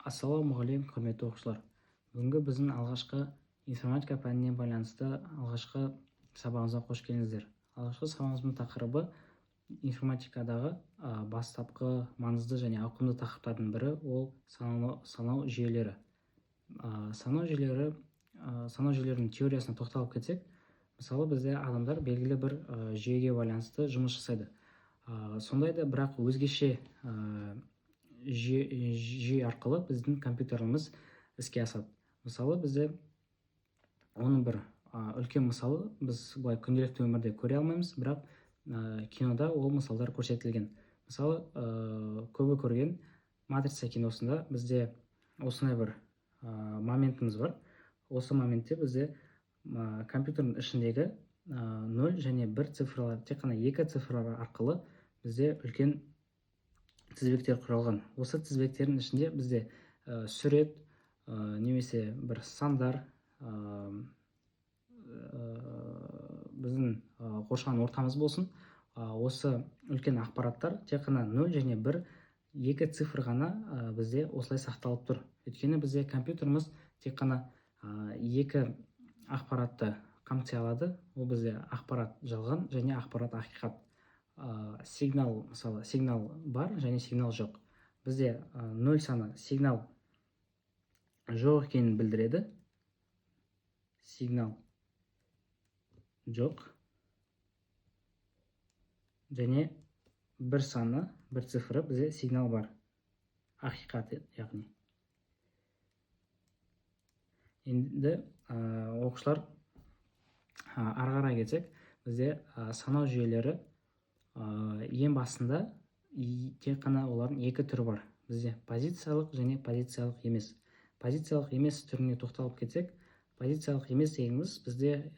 Ассалаумағалейкум, құрметті оқушылар. Бүгінгі біздің алғашқы информатика пәніне байланысты алғашқы сабағымызға қош келдіңіздер. Алғашқы сабағымыздың тақырыбы информатикадағы бастапқы маңызды және ауқымды тақырыптардың бірі ол санау жүйелері. Санау жүйелерінің теориясына тоқталып кетсек, мысалы бізде адамдар белгілі бір жүйеге байланысты жұмыс жасайды. Сондайда бірақ өзгеше жүйе арқылы біздің компьютеріміз іске асады. Мысалы бізде оның бір үлкен мысалы біз былай күнделікті өмірде көре алмаймыз, бірақ кинода ол мысалдар көрсетілген. Мысалы көбі көрген матрица киносында бізде осындай бір моментіміз бар. Осы моментте бізде компьютердің ішіндегі 0 және 1 цифрлар, тек қана 2 цифрлар арқылы бізде үлкен тізбектер құралған. Осы тізбектердің ішінде бізде сурет, немесе бір сандар, біздің қоршаған ортамыз болсын, осы үлкен ақпараттар тек қана 0 және 1, 2 цифр ғана бізде осылай сақталып тұр. Өйткені бізде компьютеріміз тек қана 2 ақпаратты қамти алады. Ол бізде ақпарат жалған және ақпарат ақиқат. Сигнал, мысалы, сигнал бар және сигнал жоқ. Бізде 0 саны сигнал жоқ екенін білдіреді. Сигнал жоқ. Және 1 саны, 1 цифры бізде сигнал бар. Ақиқат, яғни. Енді оқушылар ары қарай кетсек, бізде санау жүйелері ең басында тек қана олардың 2 түрі бар. Бізде позициялық және позициялық емес. Позициялық емес түріне тоқталып кетсек, позициялық емес дегеніміз бізде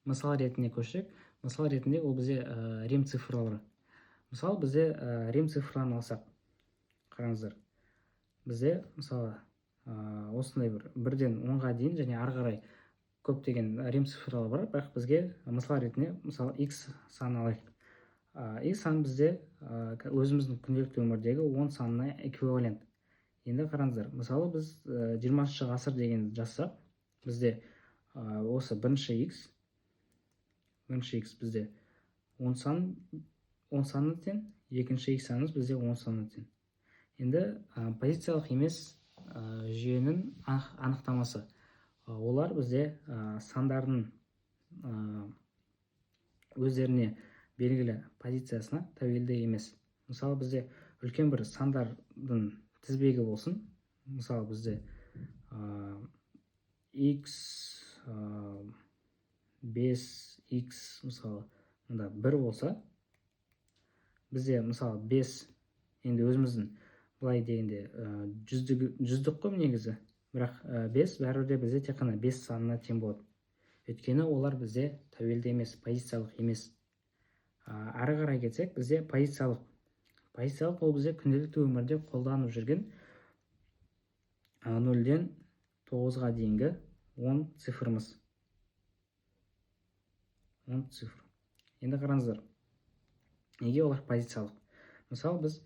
мысал ретінде көшсек, мысал ретінде ол бізде рим цифрлары. Мысалы бізде рим цифрларын алсақ, қараңыздар. Бізде мысалы осындай бір 1-ден 10-ға дейін және ары қарай көптеген рим цифрлары бар, бірақ бізге мысал ретінде мысалы x санын алайық. X сан бізде өзіміздің күнделікті өмірдегі 10 санына эквивалент. Енді қараңыздар, мысалы біз 20-шы ғасыр деген жазсақ, бізде осы бірінші x бізде 10 санына тең, екінші x санымыз бізде 10 санына тең. Енді позициялық емес жүйенің анықтамасы. Олар бізде сандардың өздеріне белгілі позициясына тәуелді емес. Мысалы бізде үлкен бір сандардың тізбегі болсын. Мысалы бізде x, 5x, мысалы мұнда 1 болса, бізде мысалы 5, енді өзіміздің былай дегенде жүздік қой негізі, бірақ 5 бәрібір бізде тек қана 5 санына тең болады. Өйткені олар бізде тәуелді емес, позициялық емес. Ары қарай кетсек, бізде позициялық. Позициялық ол бізде күнделікті өмірде қолданып жүрген 0-ден 9-ға дейінгі 10 цифрымыз. 10 цифр. Енді қараңыздар, неге олар позициялық? Мысалы біз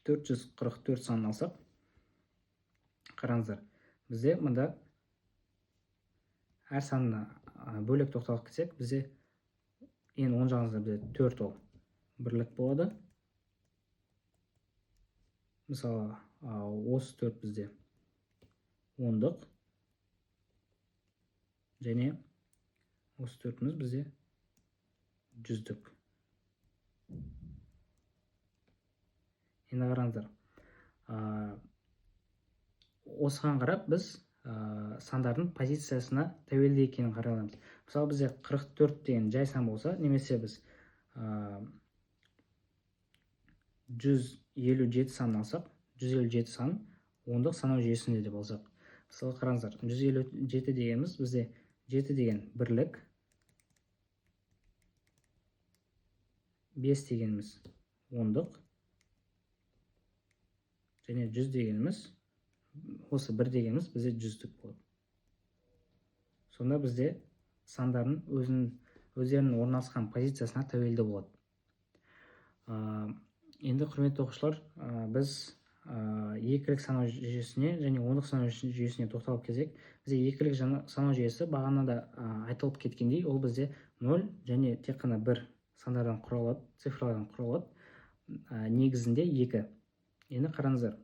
444 санын алсақ, қараңыздар, бізде мұнда әр санына бөлек тоқталып кетсек, бізде ең оң жағыңызда бізде 4 ол бірлік болады. Мысалы, осы 4 бізде ондық, және осы 4-міз бізде жүздік. Енді қараңыздар, осыған қарап біз сандардың позициясына тәуелді екенін қарай аламыз. Мысалы бізде 44 деген жай сан болса, немесе біз 157 санын алсақ, 157 сан ондық санау жүйесінде деп алсақ. Мысалы қараңыздар, 157 дегеніміз бізде 7 деген бірлік, 5 дегеніміз ондық, және 100 дегеніміз, осы 1 дегеніміз бізде жүздік болады. Сонда бізде сандардың өздерінің орналасқан позициясына тәуелді болады. Енді құрметті оқушылар, біз екілік санау жүйесіне және ондық санау жүйесіне тоқталып келсек, бізде екілік санау жүйесі бағанада айтылып кеткендей, ол бізде 0 және тек қана 1 сандардан құралады, цифрлардан құралады. Негізінде 2. Енді қараңыздар,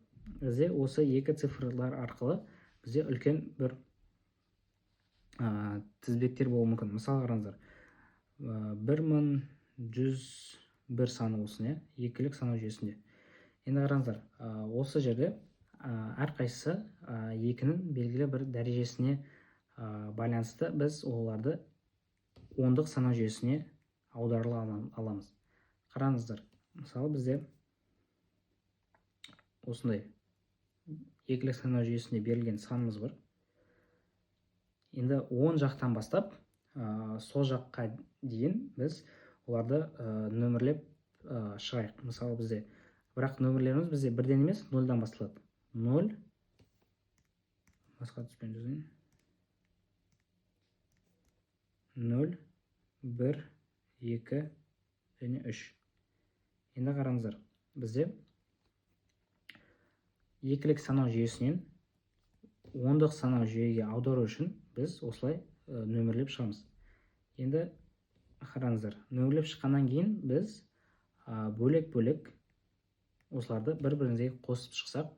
бізде осы 2 цифрлар арқылы бізде үлкен бір тізбектер болуы мүмкін. Мысалы қараңыздар, 1101 саны болсын, екілік санау жүйесінде. Енді қараңыздар, осы жерде әрқайсысы 2-нің белгілі бір дәрежесіне байланысты біз оларды ондық санау жүйесіне аударыла аламыз. Қараңыздар, мысалы бізде осындай екілік санау жүйесінде берілген санымыз бар. Енді 10 жақтан бастап сол жаққа дейін біз оларды нөмірлеп шығайық. Мысалы бізде бірақ нөмірлеріміз бізде 1-ден емес, 0-дан басталады. 0, басқа түспен жазайын. 0, 1, 2 және 3. Енді қараңыздар, бізде екілік санау жүйесінен ондық санау жүйеге аудару үшін біз осылай нөмірлеп шығамыз. Енді қараңыздар, нөмірлеп шыққаннан кейін біз бөлек-бөлек осыларды бір-біріне қосып шықсақ,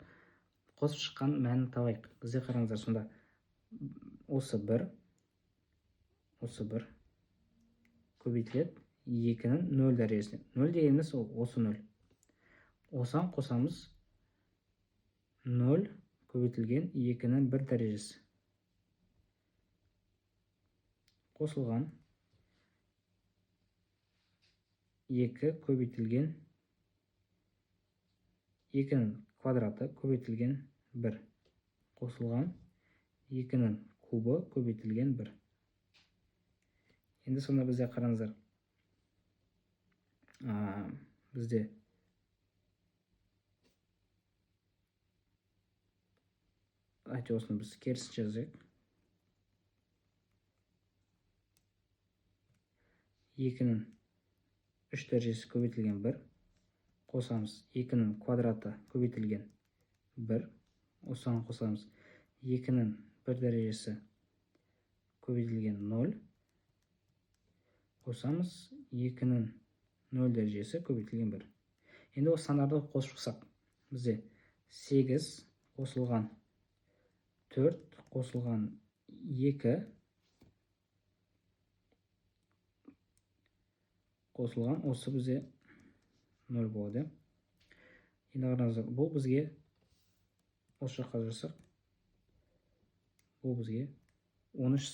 қосып шыққан мәнін табайық. Бізде қараңыздар, сонда осы 1 көбейтіледі 2-нің 0 дәрежесіне. 0 дегеніміз осы 0. Осыған қосамыз 0 көбейтілген 2-нің 1 дәрежесі. Қосылған 2 көбейтілген 2-нің квадраты көбейтілген 1. Қосылған 2-нің кубы көбейтілген 1. Енді сонда бізде қараңыздар, бізде осыны біз керісінше жазайық. 2-нің 3 дәрежесі көбейтілген 1. Қосамыз 2-нің квадраты көбейтілген 1. Осыған қосамыз 2-нің 1 дәрежесі көбейтілген 0. Қосамыз 2-нің 0 дәрежесі көбейтілген 1. Енді осы сандарды қосып шықсақ, бізде 8 қосылған 4 қосылған 2 қосылған осы бізде 0 болады. Енді қараңыздар, бұл бізге осы жаққа жазсақ, бұл бізге 13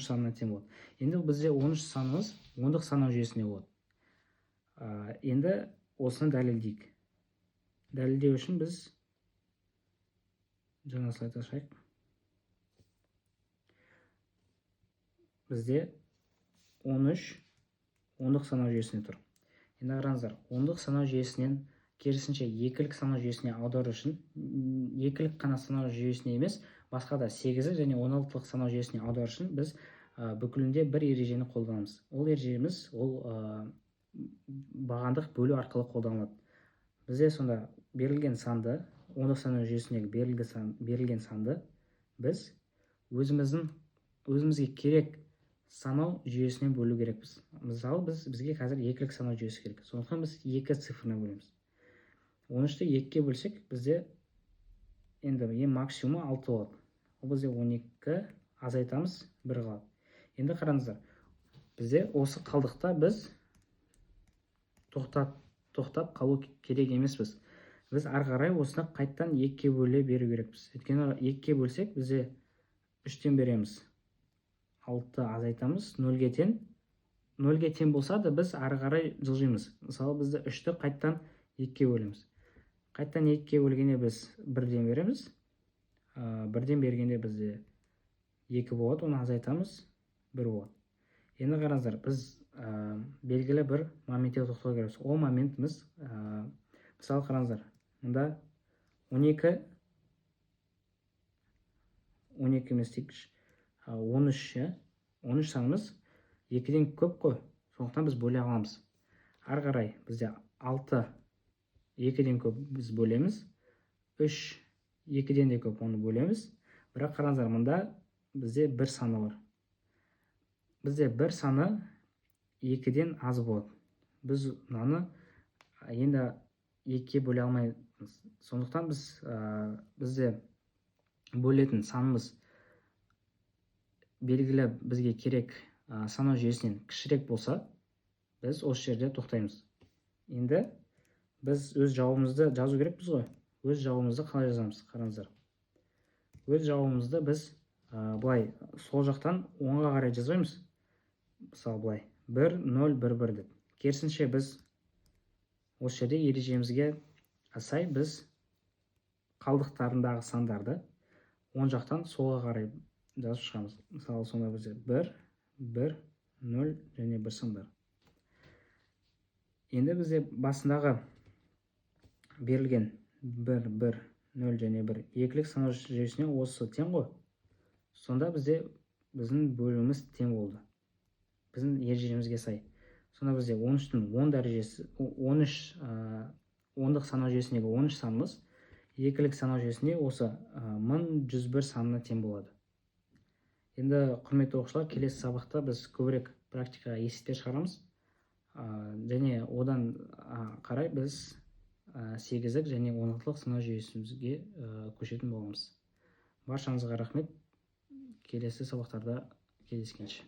санына тең болады. Енді бізде 13 санымыз ондық санау жүйесінде болады. Енді осыны дәлелдейік. Дәлелдеу үшін біз жаңа слайд ашайық. Бізде 13 ондық санау жүйесіне тұр. Енді қараңыздар, ондық санау жүйесінен керісінше екілік санау жүйесіне аудару үшін екілік қана санау жүйесіне емес, басқа да 8 және 16-лық санау жүйесіне аудару үшін біз бүкілінде бір ережені қолданамыз. Ол ережеміз бағандық бөлу арқылы қолданылады. Бізде сонда берілген санды, ондық санау жүйесіндегі берілген санды біз өзімізге керек санау жүйесінен бөлу керекпіз. Мысалы, бізге қазір екілік санау жүйесі керек. Сондықтан біз 2 цифрына бөлеміз. 13-ті 2-ке бөлсек, бізде енді ең максимумы 6 болады. Ол бізде 12 азайтамыз, 1 қалады. Енді қараңыздар, бізде осы қалдықта біз тоқтап қалу керек емеспіз. Біз ары қарай осыны қайттан 2-ке бөле беру керекпіз. Өйткені 2-ке бөлсек, бізде 3-тен береміз. 6 азайтамыз, 0-ге тең. 0-ге тең болса да біз ары қарай жылжимыз. Мысалы, бізді 3-ті қайттан 2-ке бөлеміз. Қайттан 2-ке бөлгенде біз 1-ден береміз. 1-ден бергенде бізде 2 болады, оны азайтамыз, 1 болады. Енді қараңыздар, біз белгілі бір моментте тоқталу керекпіз. Ол моментіміз, мысалы қараңыздар, мұнда 12 емес дейікші, 13 санымыз 2-ден көп қой, сондықтан біз бөле аламыз. Ары қарай бізде 6 2-ден көп біз бөлеміз. 3 2-ден де көп оны бөлеміз. Бірақ қараңыздар, мұнда бізде бір саны бар. Бізде бір саны 2-ден аз болады. Біз мынаны енді 2-ге бөле алмаймыз. Сондықтан бізде бөлетін санымыз белгілі бізге керек санау жүйесінен кішірек болса, біз осы жерде тоқтаймыз. Енді біз өз жауабымызды жазу керекпіз ғой. Өз жауабымызды қалай жазамыз? Қараңыздар. Өз жауабымызды біз былай сол жақтан оңға қарай жазбаймыз. Мысалы былай 1 0 1 1 деп. Керісінше біз осы жерде ережемізге сай біз қалдықтарындағы сандарды оң жақтан солға қарай жазып шығамыз. Мысалы сонда бізде 1 1 0 және 1 сандар. Енді бізде басындағы берілген 1 1 0 және 1 екілік санау жүйесіне осы тең ғой. Сонда біздің бөліміміз тең болды. Біздің ережемізге сай. Сонда бізде 13-тің 10 дәрежесі 13 ондық санау жүйесіндегі 13 санымыз екілік санау жүйесінде осы 1101 санына тең болады. Енді құрметті оқушылар, келесі сабақта біз көбірек практикаға есептер шығарамыз. Және одан қарай біз 8-лік және 16-лық санау жүйесімізге көшетін боламыз. Баршаңызға рахмет. Келесі сабақтарда кездескенше.